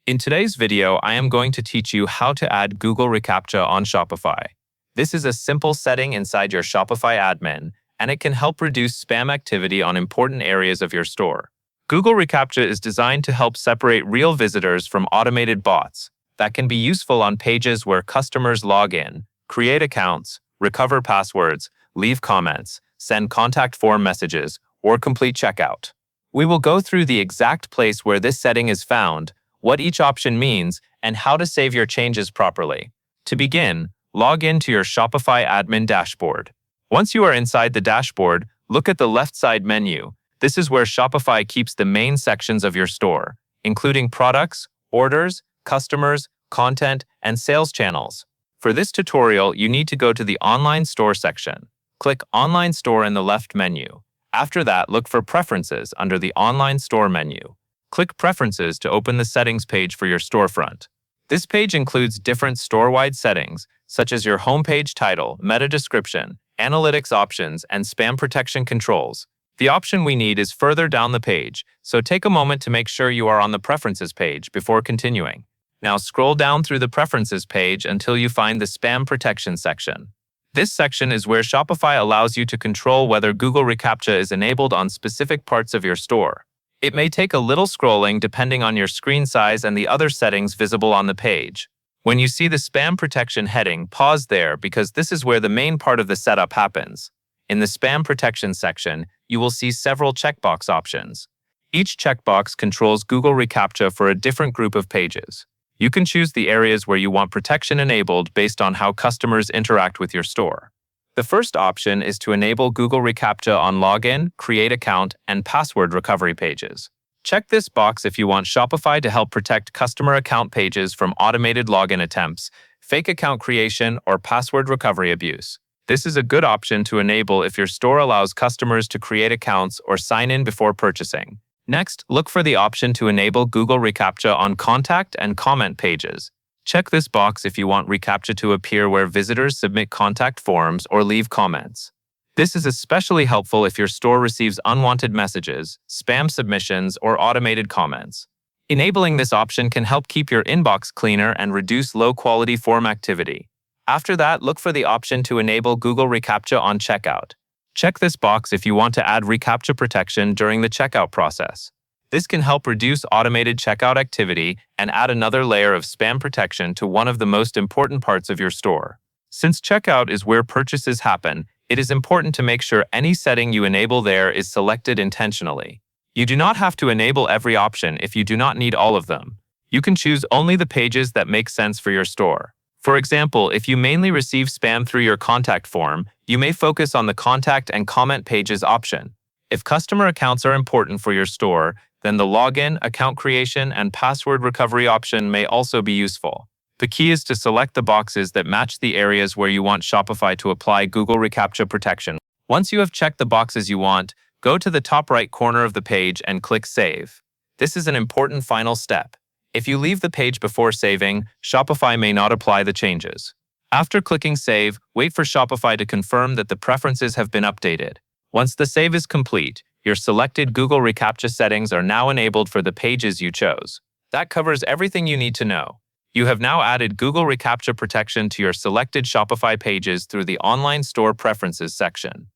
In today's video, I am going to teach you how to add Google Recaptcha on Shopify. This is a simple setting inside your Shopify admin, and it can help reduce spam activity on important areas of your store. Google Recaptcha is designed to help separate real visitors from automated bots that can be useful on pages where customers log in, create accounts, recover passwords, leave comments, send contact form messages, or complete checkout. We will go through the exact place where this setting is found, what each option means, and how to save your changes properly. To begin, log in to your Shopify admin dashboard. Once you are inside the dashboard, look at the left side menu. This is where Shopify keeps the main sections of your store, including products, orders, customers, content, and sales channels. For this tutorial, you need to go to the Online Store section. Click Online Store in the left menu. After that, look for Preferences under the Online Store menu. Click Preferences to open the settings page for your storefront. This page includes different store-wide settings, such as your homepage title, meta description, analytics options, and spam protection controls. The option we need is further down the page, so take a moment to make sure you are on the Preferences page before continuing. Now scroll down through the Preferences page until you find the Spam Protection section. This section is where Shopify allows you to control whether Google Recaptcha is enabled on specific parts of your store. It may take a little scrolling depending on your screen size and the other settings visible on the page. When you see the Spam Protection heading, pause there because this is where the main part of the setup happens. In the Spam Protection section, you will see several checkbox options. Each checkbox controls Google Recaptcha for a different group of pages. You can choose the areas where you want protection enabled based on how customers interact with your store. The first option is to enable Google Recaptcha on login, create account, and password recovery pages. Check this box if you want Shopify to help protect customer account pages from automated login attempts, fake account creation, or password recovery abuse. This is a good option to enable if your store allows customers to create accounts or sign in before purchasing. Next, look for the option to enable Google Recaptcha on contact and comment pages. Check this box if you want Recaptcha to appear where visitors submit contact forms or leave comments. This is especially helpful if your store receives unwanted messages, spam submissions, or automated comments. Enabling this option can help keep your inbox cleaner and reduce low-quality form activity. After that, look for the option to enable Google Recaptcha on checkout. Check this box if you want to add Recaptcha protection during the checkout process. This can help reduce automated checkout activity and add another layer of spam protection to one of the most important parts of your store. Since checkout is where purchases happen, it is important to make sure any setting you enable there is selected intentionally. You do not have to enable every option if you do not need all of them. You can choose only the pages that make sense for your store. For example, if you mainly receive spam through your contact form, you may focus on the contact and comment pages option. If customer accounts are important for your store, then the login, account creation, and password recovery option may also be useful. The key is to select the boxes that match the areas where you want Shopify to apply Google Recaptcha protection. Once you have checked the boxes you want, go to the top right corner of the page and click Save. This is an important final step. If you leave the page before saving, Shopify may not apply the changes. After clicking Save, wait for Shopify to confirm that the preferences have been updated. Once the save is complete, your selected Google Recaptcha settings are now enabled for the pages you chose. That covers everything you need to know. You have now added Google Recaptcha protection to your selected Shopify pages through the Online Store Preferences section.